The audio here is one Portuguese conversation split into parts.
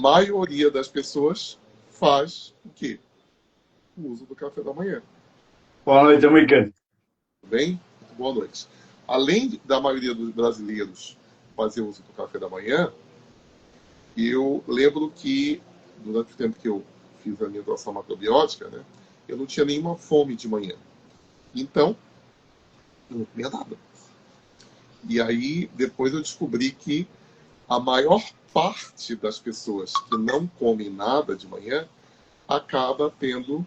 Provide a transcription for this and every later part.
maioria das pessoas faz o quê? O uso do café da manhã. Boa noite, Michael. Tudo bem? Muito boa noite. Além da maioria dos brasileiros fazer uso do café da manhã, eu lembro que durante o tempo que eu fiz a minha doação macrobiótica, né, eu não tinha nenhuma fome de manhã. Então, eu não comia nada. E aí, depois eu descobri que a maior parte das pessoas que não comem nada de manhã acaba tendo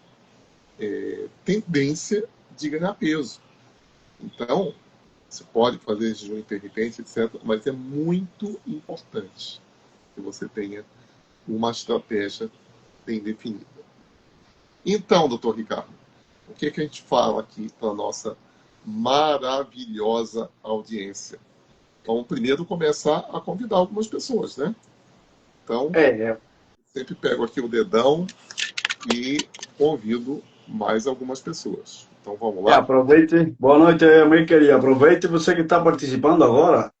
tendência de ganhar peso. Então, você pode fazer jejum intermitente, etc., mas é muito importante que você tenha uma estratégia bem definida. Então, doutor Ricardo, o que, que a gente fala aqui para a nossa maravilhosa audiência? Então, primeiro começar a convidar algumas pessoas, né? Então, É, sempre pego aqui o dedão e convido mais algumas pessoas. Então, vamos lá? aproveite. Boa noite, Michael. E aproveite você que está participando agora.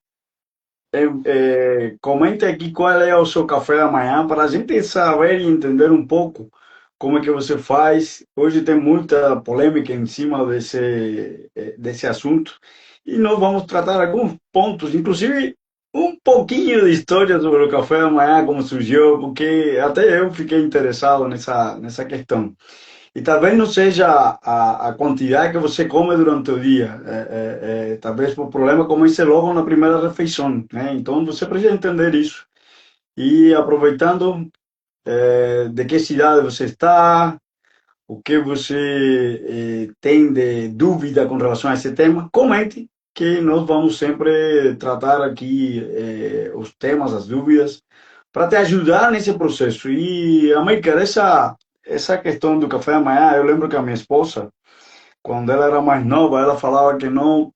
Comente aqui qual é o seu café da manhã para a gente saber e entender um pouco como é que você faz. Hoje tem muita polêmica em cima desse assunto e nós vamos tratar alguns pontos, inclusive um pouquinho de história sobre o café da manhã, como surgiu, porque até eu fiquei interessado nessa questão. E talvez não seja a quantidade que você come durante o dia. Talvez o problema comece logo na primeira refeição, né? Então você precisa entender isso. E aproveitando de que cidade você está, o que você tem de dúvida com relação a esse tema, comente que nós vamos sempre tratar aqui os temas, as dúvidas, para te ajudar nesse processo. E, América, essa questão do café da manhã, eu lembro que a minha esposa, quando ela era mais nova, ela falava que não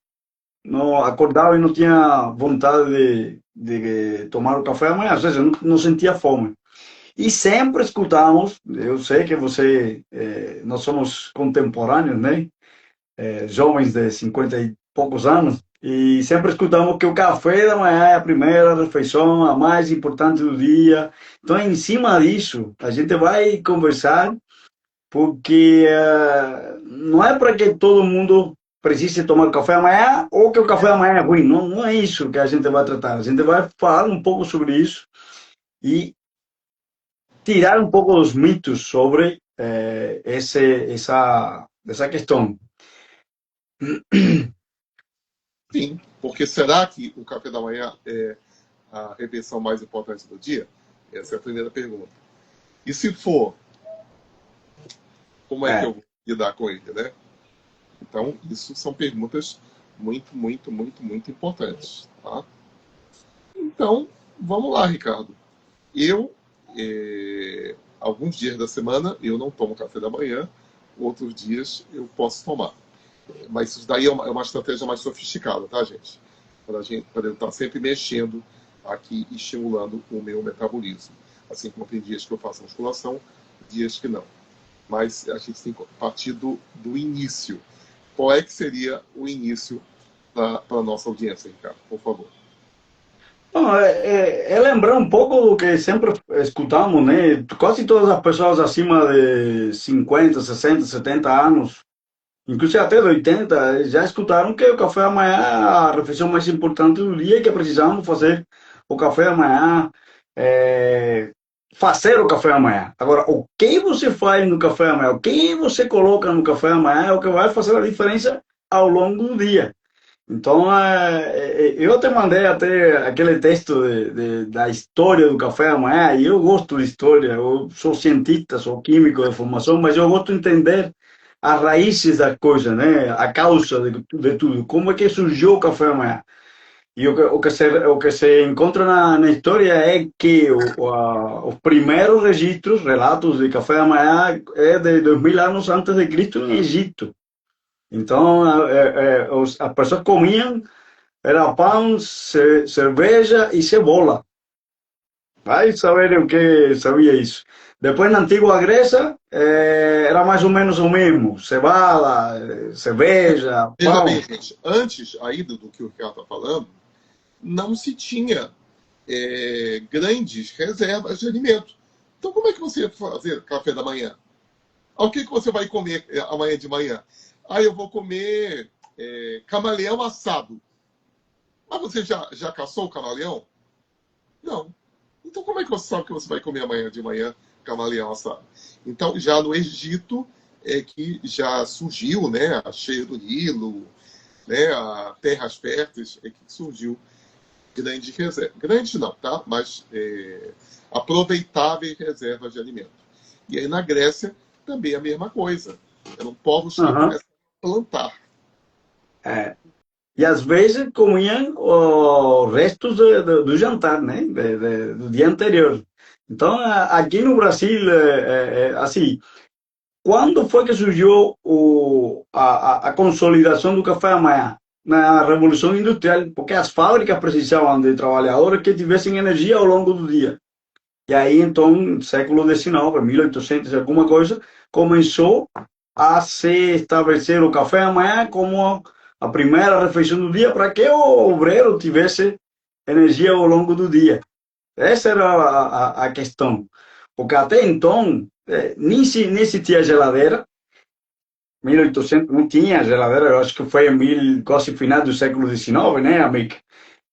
acordava e não tinha vontade de tomar o café da manhã, ou seja, não sentia fome. E sempre escutamos, eu sei que nós somos contemporâneos, né? Jovens de 50 e poucos anos, e sempre escutamos que o café da manhã é a primeira refeição, a mais importante do dia. Então, em cima disso, a gente vai conversar, porque não é para que todo mundo precise tomar café da manhã ou que o café da manhã é ruim. Não, não é isso que a gente vai tratar. A gente vai falar um pouco sobre isso e tirar um pouco dos mitos sobre essa questão. Sim, porque será que o café da manhã é a refeição mais importante do dia? Essa é a primeira pergunta. E se for, como é que eu É, vou lidar com ele, né? Então, isso são perguntas muito, muito, muito, muito importantes, tá? Então, vamos lá, Ricardo. Eu, alguns dias da semana, eu não tomo café da manhã, outros dias eu posso tomar. Mas isso daí é uma estratégia mais sofisticada, tá, gente? Para eu estar sempre mexendo aqui, estimulando o meu metabolismo. Assim como tem dias que eu faço musculação, dias que não. Mas a gente tem que partir do início. Qual é que seria o início para a nossa audiência, Ricardo? Por favor. não, é lembrar um pouco do que sempre escutamos, né? Quase todas as pessoas acima de 50, 60, 70 anos, inclusive até de 80, já escutaram que o café da manhã é a refeição mais importante do dia e que precisamos fazer o café da manhã, fazer o café da manhã. Agora, o que você faz no café da manhã, o que você coloca no café da manhã é o que vai fazer a diferença ao longo do dia. Então, eu te mandei até aquele texto da história do café da manhã, e eu gosto de história, eu sou cientista, sou químico de formação, mas eu gosto de entender as raízes das coisas, né? A causa de tudo, como é que surgiu o café da manhã. E o que se encontra na história é que os primeiros registros, relatos de café da manhã é de 2000 anos antes de Cristo em Egito. Então, as pessoas comiam era pão, cerveja e cebola. Vai saber o que sabia isso. Depois, na antiga Grécia, era mais ou menos o mesmo. Cebada, cerveja, Veja bem, pão. gente, antes aí do que o Ricardo está falando, não se tinha grandes reservas de alimento. Então, como é que você vai fazer café da manhã? O que você vai comer amanhã de manhã? Eu vou comer camaleão assado. Mas você já caçou o camaleão? Não. Então, como é que você sabe que você vai comer amanhã de manhã camaleão assado? Então, já no Egito é que já surgiu, né, a cheia do Nilo, né, a terras férteis, é que surgiu grande reserva. Grande não, tá? Mas aproveitáveis reservas de alimento. E aí na Grécia também a mesma coisa. Eram povos que Aham. começaram a plantar. É. E às vezes comiam os restos do jantar, né? Do dia anterior. Então, aqui no Brasil, assim, quando foi que surgiu a consolidação do café da manhã? Na Revolução Industrial, porque as fábricas precisavam de trabalhadores que tivessem energia ao longo do dia. E aí, então, século XIX, 1800, alguma coisa, começou a se estabelecer o café da manhã como a primeira refeição do dia para que o obreiro tivesse energia ao longo do dia. Essa era a questão. Porque até então, nem existia geladeira. 1800 não tinha geladeira, eu acho que foi em quase final do século XIX, né, amigo?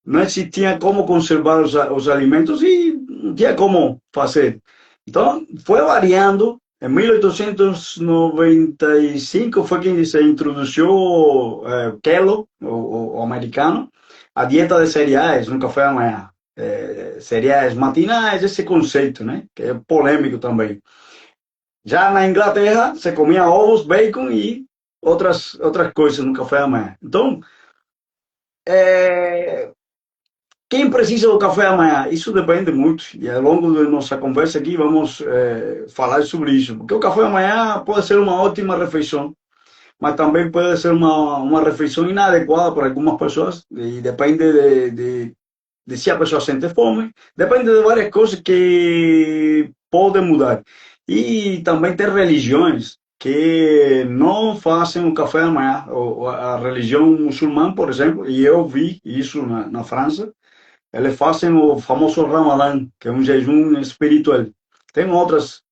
Não existia como conservar os alimentos e não tinha como fazer. Então, foi variando. Em 1895 foi que se introduziu Kellogg, o americano, a dieta de cereais no café da manhã. Cereais matinais, esse conceito, né? Que é polêmico também. Já na Inglaterra, se comia ovos, bacon e outras coisas no café da manhã. Então, é, quem precisa do café da manhã? Isso depende muito. E ao longo da nossa conversa aqui vamos falar sobre isso. Porque o café da manhã pode ser uma ótima refeição, mas também pode ser uma refeição inadequada para algumas pessoas. E depende de se a pessoa sente fome. Depende de várias coisas que podem mudar. E também tem religiões que não fazem o café da manhã. A religião muçulmana, por exemplo, e eu vi isso na França, eles fazem o famoso Ramadã, que é um jejum espiritual. Tem outras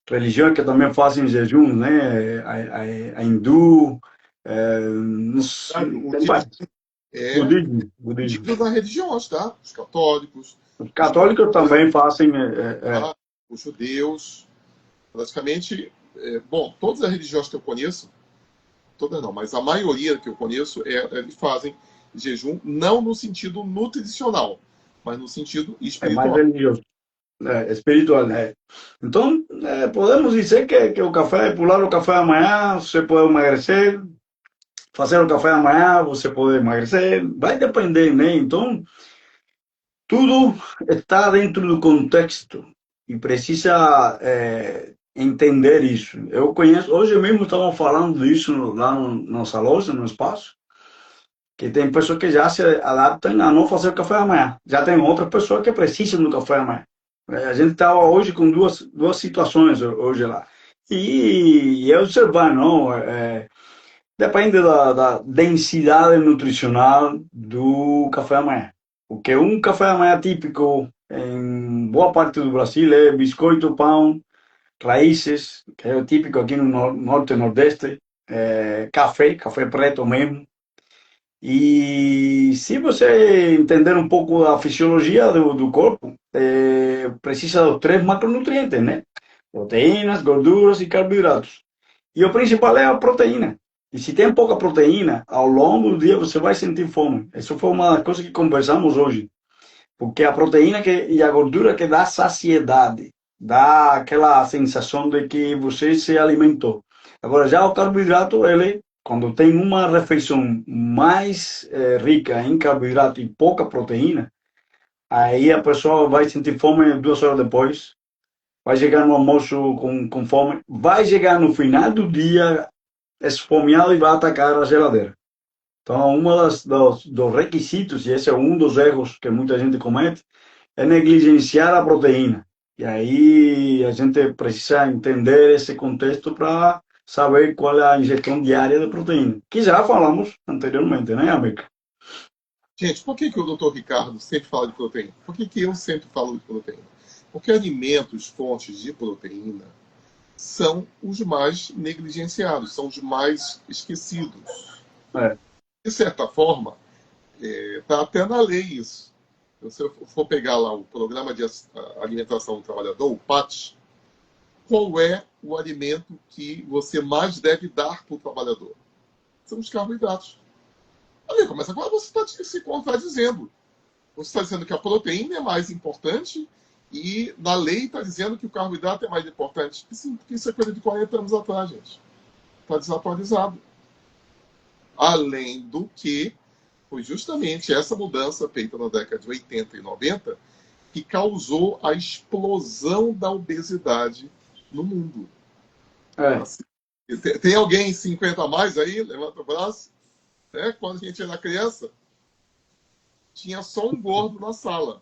religiões que também fazem jejum, né? A hindu, Sabe? O tem tipo vários. é Budismo, budismo. dividido nas religiões, tá? Os católicos, Os os católicos muçulmanos, também fazem. tá? Os judeus, praticamente, bom, todas as religiões que eu conheço, todas não, mas a maioria que eu conheço, eles fazem jejum não no sentido nutricional, mas no sentido Mais espiritual. religioso, espiritual. Então, podemos dizer que o café, pular o café da manhã, você pode emagrecer, fazer o café da manhã, você pode emagrecer, vai depender, né? Então, tudo está dentro do contexto e precisa entender isso. Eu conheço, hoje mesmo estamos falando disso lá no, nossa loja, no espaço, que tem pessoas que já se adaptam a não fazer o café da manhã. Já tem outras pessoas que precisam do café da manhã. A gente estava hoje com duas situações hoje lá. E é observar, não? Depende da densidade nutricional do café da manhã. Porque um café da manhã típico em boa parte do Brasil é biscoito, pão, raízes, que é o típico aqui no norte e nordeste, café preto mesmo. E se você entender um pouco a fisiologia do corpo, precisa dos três macronutrientes, né? Proteínas, gorduras e carboidratos. E o principal é a proteína. E se tem pouca proteína, ao longo do dia você vai sentir fome. Isso foi uma das coisas que conversamos hoje. Porque a proteína e a gordura que dá saciedade, dá aquela sensação de que você se alimentou. Agora, já o carboidrato, ele, quando tem uma refeição mais rica em carboidrato e pouca proteína, aí a pessoa vai sentir fome 2 horas depois, vai chegar no almoço com fome, vai chegar no final do dia esfomeado e vai atacar a geladeira. Então, dos requisitos, e esse é um dos erros que muita gente comete, é negligenciar a proteína. E aí a gente precisa entender esse contexto para saber qual é a ingestão diária de proteína, que já falamos anteriormente, né, amigo? Gente, por que o doutor Ricardo sempre fala de proteína? Por que eu sempre falo de proteína? Porque alimentos, fontes de proteína, são os mais negligenciados, são os mais esquecidos. É, De certa forma, está até na lei isso. Se você for pegar lá o Programa de Alimentação do Trabalhador, o PAT, qual é o alimento que você mais deve dar para o trabalhador? São os carboidratos. Olha, mas agora você está se contradizendo. Você está dizendo que a proteína é mais importante e na lei está dizendo que o carboidrato é mais importante. Isso é coisa de 40 anos atrás, gente. Está desatualizado. Além do que foi justamente essa mudança feita na década de 80 e 90 que causou a explosão da obesidade no mundo. é, Tem alguém 50 a mais aí? Levanta o braço. Quando a gente era criança, tinha só um gordo na sala.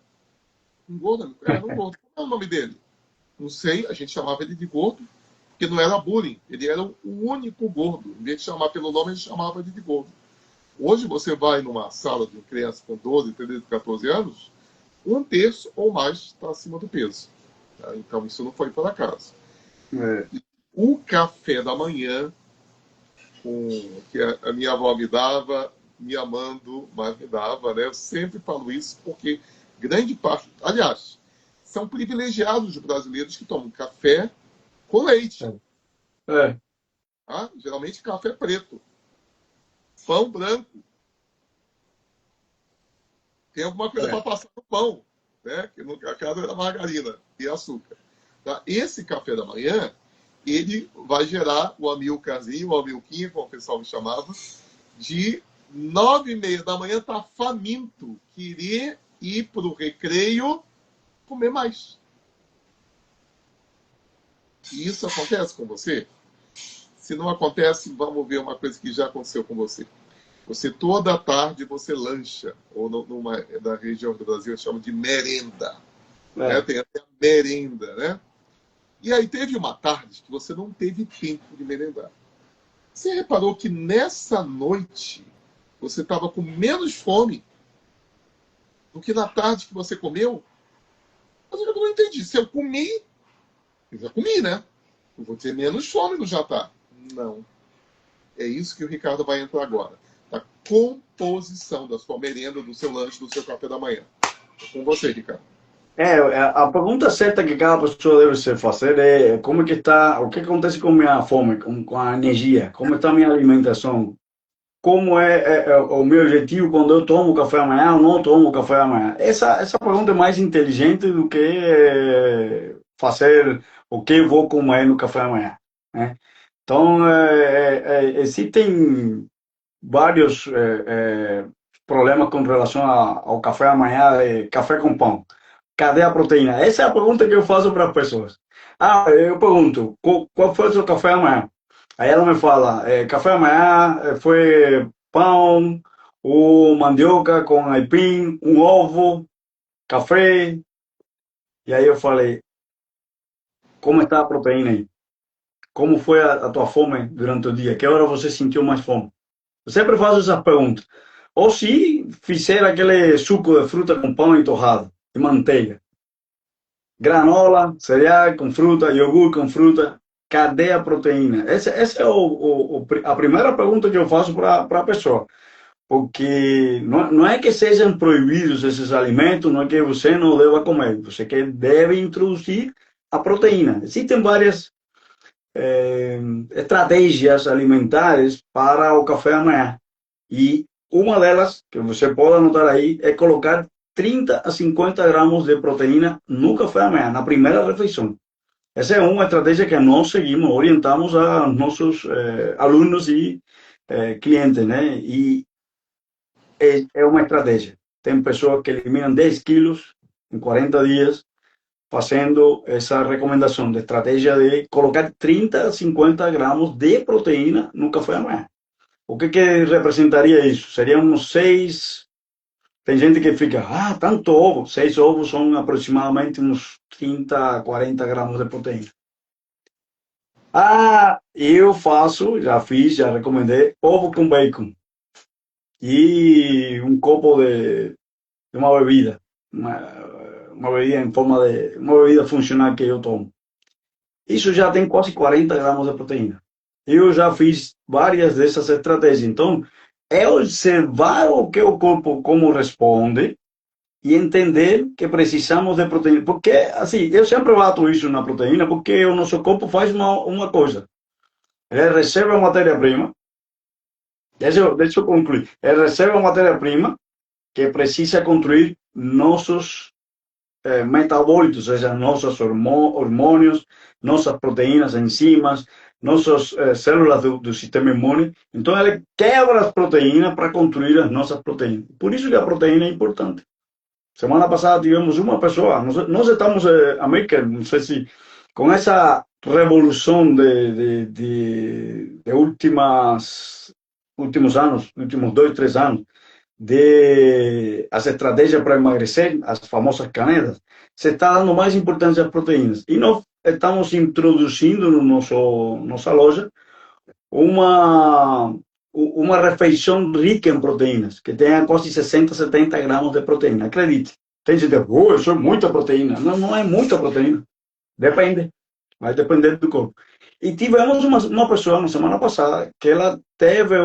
Um gordo, era um gordo. Qual é o nome dele? Não sei, a gente chamava ele de gordo, porque não era bullying. Ele era o único gordo. Em vez de chamar pelo nome, a gente chamava ele de gordo. Hoje você vai numa sala de uma criança com 12, 13, 14 anos, um terço ou mais está acima do peso. Tá? Então isso não foi por acaso. é, O café da manhã, que a minha avó me dava, me amando, mas me dava, né? Eu sempre falo isso porque grande parte, aliás, são privilegiados os brasileiros que tomam café com leite, é, tá? Geralmente café preto, pão branco, tem alguma coisa para é. passar no pão, né? Que no caso era margarina e açúcar. Tá? Esse café da manhã, ele vai gerar o amilcarzinho, o amilquinho, como o pessoal me chamava, de 9h30 da manhã, tá faminto, querer ir para o recreio comer mais. E isso acontece com você? Se não acontece, vamos ver uma coisa que já aconteceu com você. Você toda tarde você lancha, ou numa da região do Brasil chama de merenda. Né? É. Tem até a merenda, né? E aí teve uma tarde que você não teve tempo de merendar. Você reparou que nessa noite você estava com menos fome do que na tarde que você comeu? Mas eu não entendi. Se eu comi, eu já comi, né? Eu vou ter menos fome no jantar. Não. É isso que o Ricardo vai entrar agora. A composição da sua merenda, do seu lanche, do seu café da manhã. É com você, Ricardo. A pergunta certa que cada pessoa deve se fazer é como é que está, o que acontece com minha fome, com a energia, como está a minha alimentação, como é o meu objetivo quando eu tomo café da manhã ou não tomo café da manhã. Essa pergunta é mais inteligente do que fazer o que eu vou comer no café da manhã, né? Então, existem vários problemas com relação ao café da manhã, café com pão. Cadê a proteína? Essa é a pergunta que eu faço para as pessoas. Ah, eu pergunto, qual foi o seu café da manhã? Aí ela me fala, café da manhã foi pão, ou mandioca com aipim, um ovo, café. E aí eu falei, como está a proteína aí? Como foi a tua fome durante o dia? Que hora você sentiu mais fome? Eu sempre faço essas perguntas. Ou se fizer aquele suco de fruta com pão e torrado e manteiga. Granola, cereal com fruta, iogurte com fruta, cadê a proteína? Essa é a primeira pergunta que eu faço para a pessoa. Porque não é que sejam proibidos esses alimentos, não é que você não deva comer, você que deve introduzir a proteína. Existem várias estratégias alimentares para o café da manhã. E uma delas, que você pode anotar aí, é colocar 30 a 50 gramas de proteína no café da manhã, na primeira refeição. Essa é uma estratégia que nós seguimos, orientamos a nossos alunos e clientes, né? E é uma estratégia. Tem pessoas que eliminam 10 quilos em 40 dias, fazendo essa recomendação de estratégia de colocar 30 a 50 gramas de proteína no café da manhã. O que representaria isso? Seriam uns 6. Tem gente que fica, tanto ovo. 6 ovos são aproximadamente uns 30 a 40 gramas de proteína. Eu faço, já fiz, já recomendei, ovo com bacon. e um copo de uma bebida, uma bebida em forma de uma bebida funcional que eu tomo. Isso já tem quase 40 gramas de proteína. Eu já fiz várias dessas estratégias. Então, é observar o que o corpo como responde e entender que precisamos de proteína. Porque, assim, eu sempre bato isso na proteína, porque o nosso corpo faz uma coisa. Ele recebe a matéria-prima, deixa eu concluir. Ele recebe a matéria-prima que precisa construir nossos metabólitos, ou seja, nossos hormônios, nossas proteínas, enzimas, nossas células do sistema imune. Então, ele quebra as proteínas para construir as nossas proteínas. Por isso que a proteína é importante. Semana passada tivemos uma pessoa, nós estamos, América, não sei se, com essa revolução de últimos anos, últimos 2, 3 anos, de as estratégias para emagrecer, as famosas canetas, se está dando mais importância às proteínas. E nós estamos introduzindo no nossa loja uma, uma refeição rica em proteínas, que tenha quase 60, 70 gramas de proteína. Acredite. Tem gente que diz, oh, isso é muita proteína. Não, não é muita proteína. Depende. Vai depender do corpo. E tivemos uma pessoa na semana passada que ela teve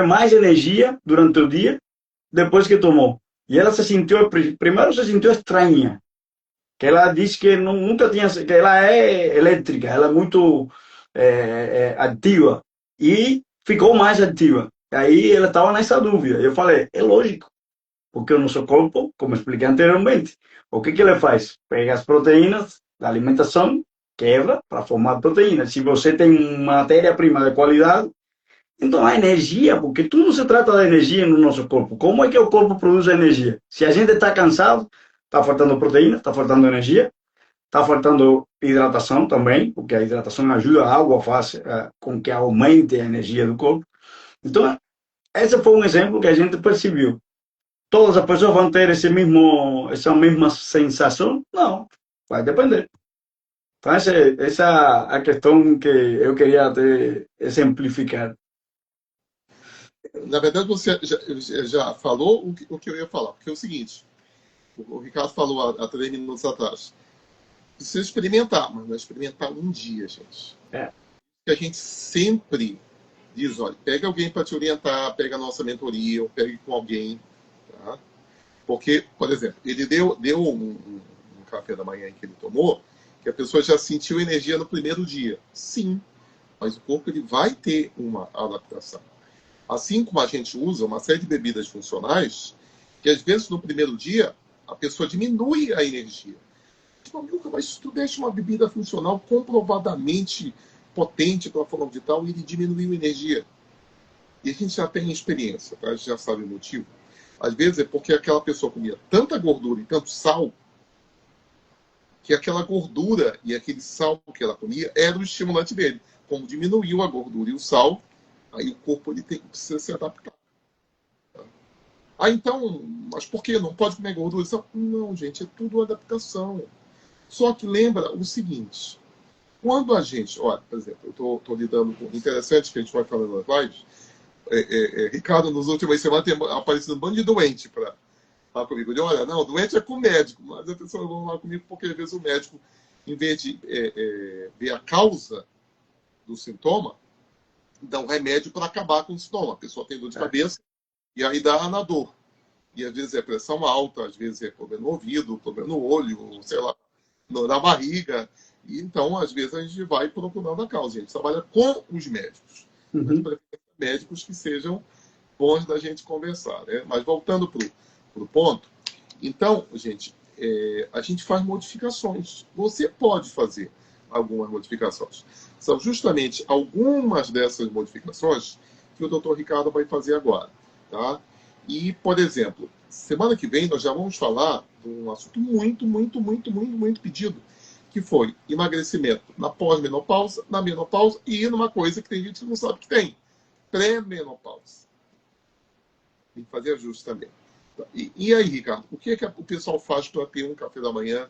mais energia durante o dia depois que tomou. E ela se sentiu, primeiro se sentiu estranha, que ela disse que nunca tinha, que ela é elétrica, ela é muito ativa e ficou mais ativa. Aí ela estava nessa dúvida. Eu falei, é lógico, porque o nosso corpo, como expliquei anteriormente, o que ele faz? Pega as proteínas da alimentação, quebra para formar proteínas. Se você tem matéria-prima de qualidade, então a energia, porque tudo se trata de energia no nosso corpo. Como é que o corpo produz energia? Se a gente está cansado, está faltando proteína, está faltando energia. Está faltando hidratação também, porque a hidratação ajuda, a água faz com que aumente a energia do corpo. Então, esse foi um exemplo que a gente percebeu. Todas as pessoas vão ter essa mesma sensação? Não, vai depender. Então, essa é a questão que eu queria até exemplificar. Na verdade, você já falou o que eu ia falar, porque é o seguinte, o Ricardo falou há 3 minutos atrás. Precisa experimentar, mas não é experimentar um dia, gente. É. A gente sempre diz, olha, pega alguém para te orientar, pega a nossa mentoria, ou pegue com alguém, tá? Porque, por exemplo, ele deu um café da manhã que ele tomou, que a pessoa já sentiu energia no primeiro dia. Sim, mas o corpo ele vai ter uma adaptação. Assim como a gente usa uma série de bebidas funcionais, que às vezes no primeiro dia a pessoa diminui a energia. Tipo, mas se tu deixa uma bebida funcional comprovadamente potente para fulano de tal, ele diminuiu a energia. E a gente já tem experiência, tá? A gente já sabe o motivo. Às vezes é porque aquela pessoa comia tanta gordura e tanto sal, que aquela gordura e aquele sal que ela comia era o estimulante dele. Como diminuiu a gordura e o sal, aí o corpo ele precisa se adaptar. Tá? Ah, então, mas por que? Não pode comer gordura? Não, gente, é tudo adaptação. Só que lembra o seguinte, quando a gente, olha, por exemplo, eu estou lidando com interessante que a gente vai falando nas lives, Ricardo, nas últimas semanas tem aparecido um bando de doente para falar comigo. Eu, olha, não, doente é com o médico, mas a pessoa vai falar comigo porque às vezes o médico, em vez de ver a causa do sintoma, dá um remédio para acabar com o sintoma. A pessoa tem dor de cabeça e aí dá na dor. E às vezes é pressão alta, às vezes é problema no ouvido, problema no olho, sei lá, na barriga. E então, às vezes, a gente vai procurando a causa. A gente trabalha com os médicos. Mas para médicos que sejam bons da gente conversar. Né? Mas voltando para o ponto, então, gente, a gente faz modificações. Você pode fazer algumas modificações. São justamente algumas dessas modificações que o Dr. Ricardo vai fazer agora. Tá? E, por exemplo, semana que vem nós já vamos falar de um assunto muito pedido, que foi emagrecimento na pós-menopausa, na menopausa e numa coisa que tem gente que não sabe que tem, pré-menopausa. Tem que fazer ajuste também. E aí, Ricardo, o que o pessoal faz para ter um café da manhã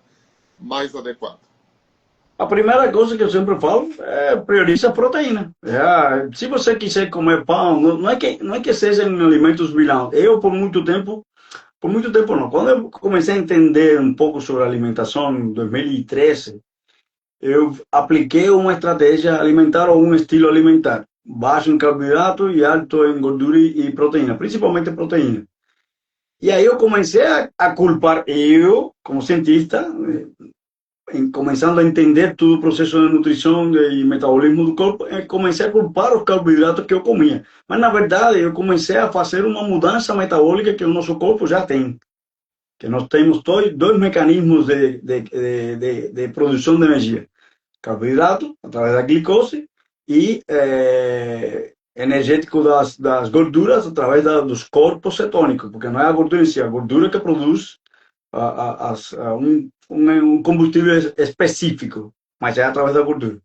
mais adequado? A primeira coisa que eu sempre falo é prioriza a proteína. Se você quiser comer pão, não é que sejam alimentos vilãos. Eu, por muito tempo não. Quando eu comecei a entender um pouco sobre alimentação, em 2013, eu apliquei uma estratégia alimentar ou um estilo alimentar baixo em carboidrato e alto em gordura e proteína, principalmente proteína. E aí eu comecei a culpar eu, como cientista, começando a entender todo o processo de nutrição e metabolismo do corpo, comecei a culpar os carboidratos que eu comia. Mas, na verdade, eu comecei a fazer uma mudança metabólica que o nosso corpo já tem. Que nós temos dois mecanismos de produção de energia. Carboidrato, através da glicose, e energético das gorduras, através dos corpos cetônicos, porque não é a gordura em si, é a gordura que produz um combustível específico, mas é através da gordura.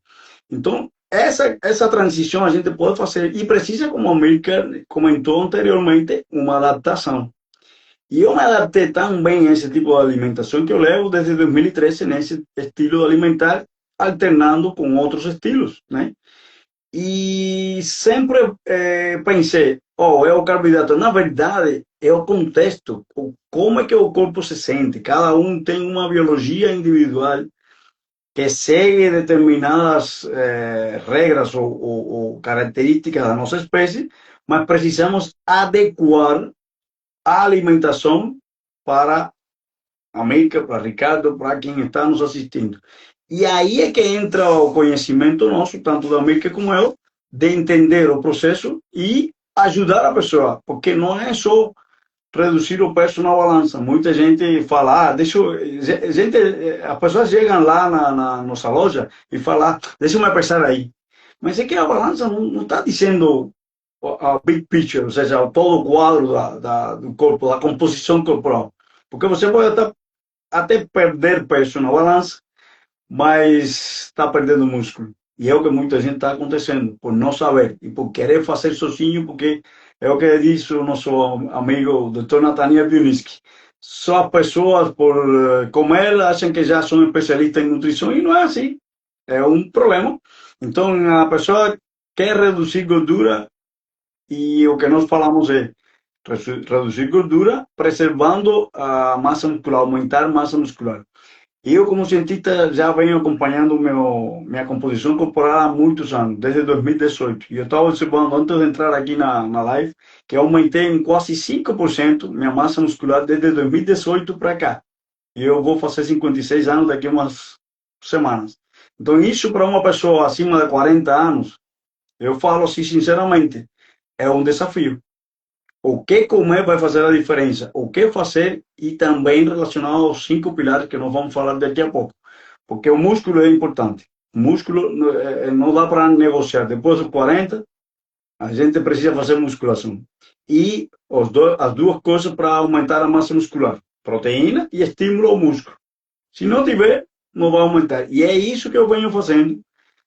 Então, essa transição a gente pode fazer e precisa, como a Milka comentou anteriormente, uma adaptação. E eu me adaptei tão bem a esse tipo de alimentação que eu levo desde 2013 nesse estilo alimentar, alternando com outros estilos, né? E sempre pensei, é o carboidrato. Na verdade, é o contexto, como é que o corpo se sente. Cada um tem uma biologia individual que segue determinadas regras ou características da nossa espécie, mas precisamos adequar a alimentação para a América, para Ricardo, para quem está nos assistindo. E aí é que entra o conhecimento nosso, tanto da América como eu, de entender o processo e ajudar a pessoa, porque não é só reduzir o peso na balança. Muita gente fala, as pessoas chegam lá na nossa loja e falam, deixa eu me pesar aí. Mas é que a balança não está dizendo a big picture, ou seja, todo o quadro do corpo, da composição corporal. Porque você pode até perder peso na balança, mas está perdendo músculo. E é o que muita gente está acontecendo, por não saber e por querer fazer sozinho, porque é o que diz o nosso amigo Dr. Nathaniel Bioniski. Só as pessoas, por comer, acham que já são especialistas em nutrição e não é assim. É um problema. Então, a pessoa quer reduzir gordura e o que nós falamos é reduzir gordura, preservando a massa muscular, aumentar a massa muscular. Eu, como cientista, já venho acompanhando minha composição corporal há muitos anos, desde 2018. E eu estava observando, antes de entrar aqui na live, que eu aumentei em quase 5% minha massa muscular desde 2018 para cá. E eu vou fazer 56 anos daqui a umas semanas. Então, isso para uma pessoa acima de 40 anos, eu falo assim, sinceramente, é um desafio. O que comer vai fazer a diferença. O que fazer e também relacionado aos 5 pilares que nós vamos falar daqui a pouco. Porque o músculo é importante. O músculo não dá para negociar. Depois dos 40, a gente precisa fazer musculação. E as duas coisas para aumentar a massa muscular. Proteína e estímulo ao músculo. Se não tiver, não vai aumentar. E é isso que eu venho fazendo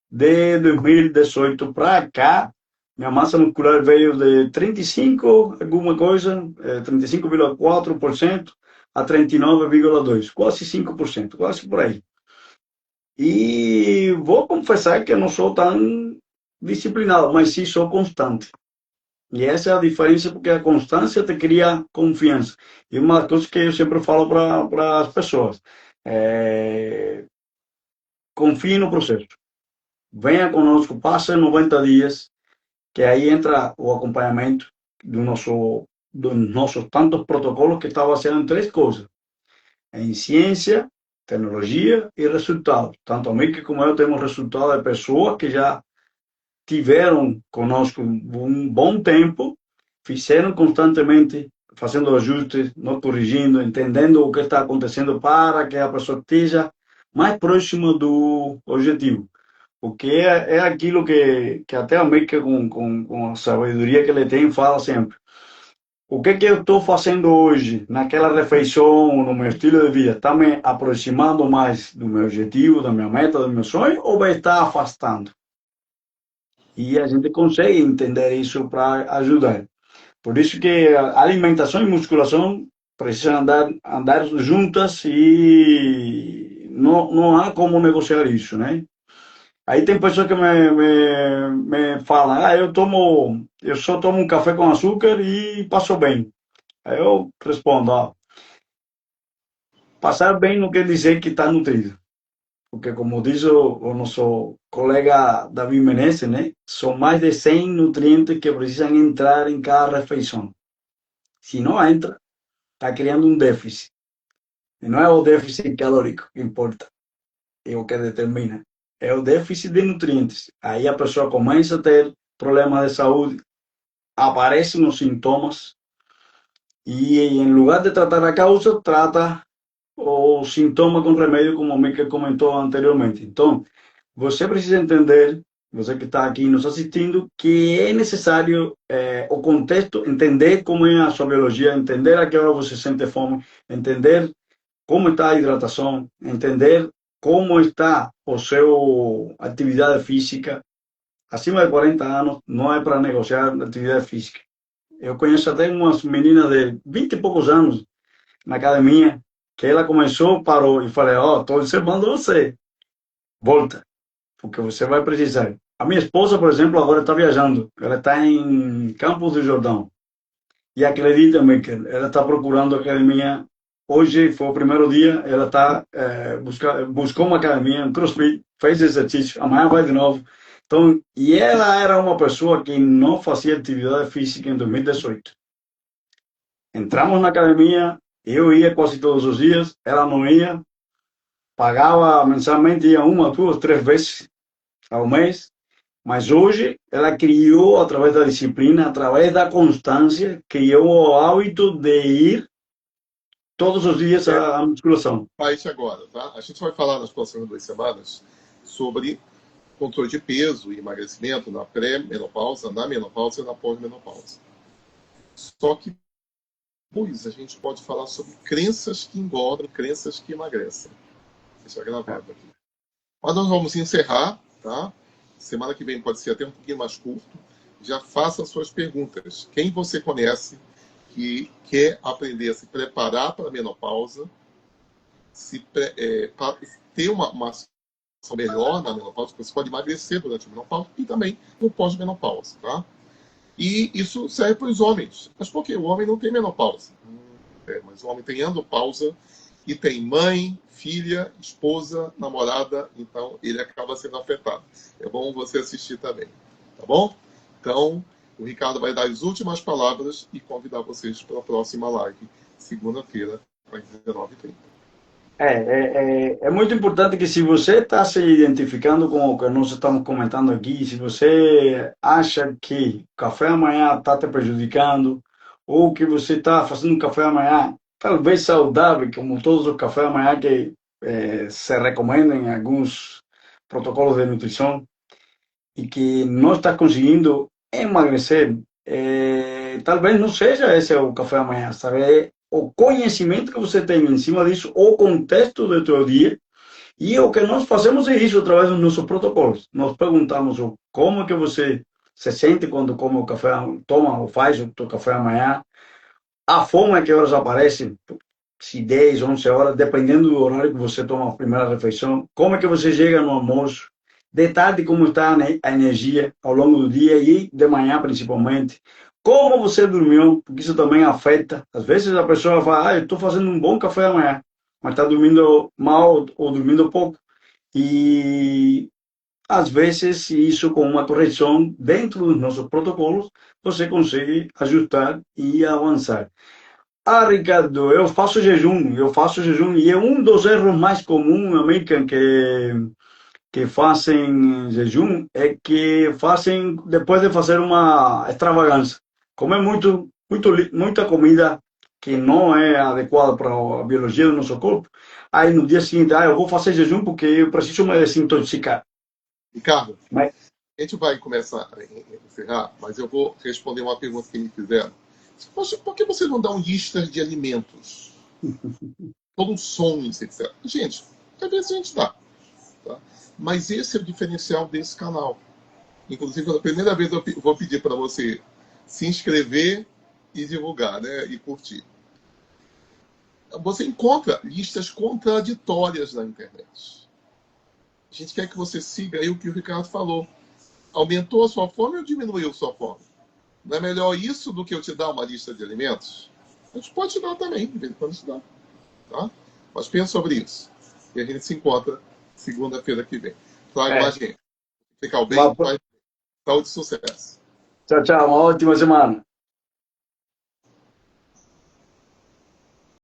de 2018 para cá. Minha massa muscular veio de 35, alguma coisa, 35,4% a 39,2%, quase 5%, quase por aí. E vou confessar que eu não sou tão disciplinado, mas sim sou constante. E essa é a diferença, porque a constância te cria confiança. E uma das coisas que eu sempre falo para as pessoas, confie no processo. Venha conosco, passe 90 dias, que aí entra o acompanhamento dos nossos tantos protocolos que está baseado em 3 coisas: em ciência, tecnologia e resultados. Tanto a Milka como eu temos resultados de pessoas que já tiveram conosco um bom tempo, fizeram constantemente, fazendo ajustes, nos corrigindo, entendendo o que está acontecendo para que a pessoa esteja mais próxima do objetivo. Porque é aquilo que até a Milka, com a sabedoria que ele tem, fala sempre. O que eu estou fazendo hoje, naquela refeição, no meu estilo de vida, está me aproximando mais do meu objetivo, da minha meta, do meu sonho, ou vai estar afastando? E a gente consegue entender isso para ajudar. Por isso que a alimentação e musculação precisam andar juntas e não há como negociar isso, né? Aí tem pessoas que me falam, eu só tomo um café com açúcar e passo bem. Aí eu respondo, ó, passar bem não quer dizer que está nutrido. Porque, como diz o nosso colega David Menezes, né? São mais de 100 nutrientes que precisam entrar em cada refeição. Se não entra, está criando um déficit. E não é o déficit calórico que importa, é o que determina. É o déficit de nutrientes. Aí a pessoa começa a ter problemas de saúde, aparecem os sintomas, e em lugar de tratar a causa, trata o sintoma com remédio, como o Mikel comentou anteriormente. Então, você precisa entender, você que está aqui nos assistindo, que é necessário o contexto, entender como é a sua biologia, entender a que hora você sente fome, entender como está a hidratação, entender como está o seu atividade física. Acima de 40 anos, não é para negociar atividade física. Eu conheço até umas meninas de 20 e poucos anos na academia, que ela começou, parou e falei, ó, estou observando você, volta, porque você vai precisar. A minha esposa, por exemplo, agora está viajando, ela está em Campos do Jordão, e acredita-me que ela está procurando academia. Hoje foi o primeiro dia, ela está buscou uma academia, um CrossFit, fez exercício, amanhã vai de novo. Então, e ela era uma pessoa que não fazia atividade física em 2018. Entramos na academia, eu ia quase todos os dias, ela não ia, pagava mensalmente, ia uma, duas, três vezes ao mês, mas hoje ela criou, através da disciplina, através da constância, criou o hábito de ir todos os dias à musculação. Faz agora, tá? A gente vai falar nas próximas 2 semanas sobre controle de peso e emagrecimento na pré-menopausa, na menopausa e na pós-menopausa. Só que depois a gente pode falar sobre crenças que engordam, crenças que emagrecem. Isso é gravado aqui. Mas nós vamos encerrar, tá? Semana que vem pode ser até um pouquinho mais curto. Já faça suas perguntas. Quem você conhece que quer aprender a se preparar para a menopausa, para ter uma situação melhor na menopausa, você pode emagrecer durante a menopausa e também no pós-menopausa, tá? E isso serve para os homens. Mas por quê? O homem não tem menopausa. Mas o homem tem andropausa e tem mãe, filha, esposa, namorada, então ele acaba sendo afetado. É bom você assistir também, tá bom? Então, o Ricardo vai dar as últimas palavras e convidar vocês para a próxima live, segunda-feira, às 19h30. É muito importante que, se você está se identificando com o que nós estamos comentando aqui, se você acha que o café amanhã está te prejudicando, ou que você está fazendo um café amanhã talvez saudável, como todos os cafés amanhã que se recomendam em alguns protocolos de nutrição, e que não está conseguindo emagrecer, talvez não seja esse o café amanhã, sabe? O conhecimento que você tem em cima disso, o contexto do teu dia, e o que nós fazemos é isso através dos nossos protocolos. Nós perguntamos como é que você se sente quando come o café, toma ou faz o teu café amanhã, a fome a que horas aparece, se 10, 11 horas, dependendo do horário que você toma a primeira refeição, como é que você chega no almoço, de tarde como está a energia ao longo do dia e de manhã principalmente, como você dormiu, porque isso também afeta. Às vezes a pessoa fala, eu estou fazendo um bom café amanhã, mas está dormindo mal ou dormindo pouco. E às vezes isso, com uma correção dentro dos nossos protocolos, você consegue ajustar e avançar. Ah, Ricardo, eu faço jejum, e é um dos erros mais comuns, americanos, que fazem jejum, é que fazem depois de fazer uma extravagância. Comer muita comida que não é adequada para a biologia do nosso corpo. Aí no dia seguinte, eu vou fazer jejum porque eu preciso me desintoxicar. Ricardo, Mas, a gente vai começar a encerrar, mas eu vou responder uma pergunta que me fizeram. Poxa, por que você não dá uma lista de alimentos? Todos sons, etc. Gente, às vezes a gente dá. Tá? Mas esse é o diferencial desse canal. Inclusive, pela primeira vez eu vou pedir para você se inscrever e divulgar, né? E curtir. Você encontra listas contraditórias na internet. A gente quer que você siga aí o que o Ricardo falou. Aumentou a sua fome ou diminuiu a sua fome? Não é melhor isso do que eu te dar uma lista de alimentos? A gente pode te dar também, de vez em quando te dá. Tá? Mas pensa sobre isso. E a gente se encontra segunda-feira que vem. Traga mais gente. Ficar bem, Uma- saúde e sucesso. Tchau, tchau. Uma ótima semana.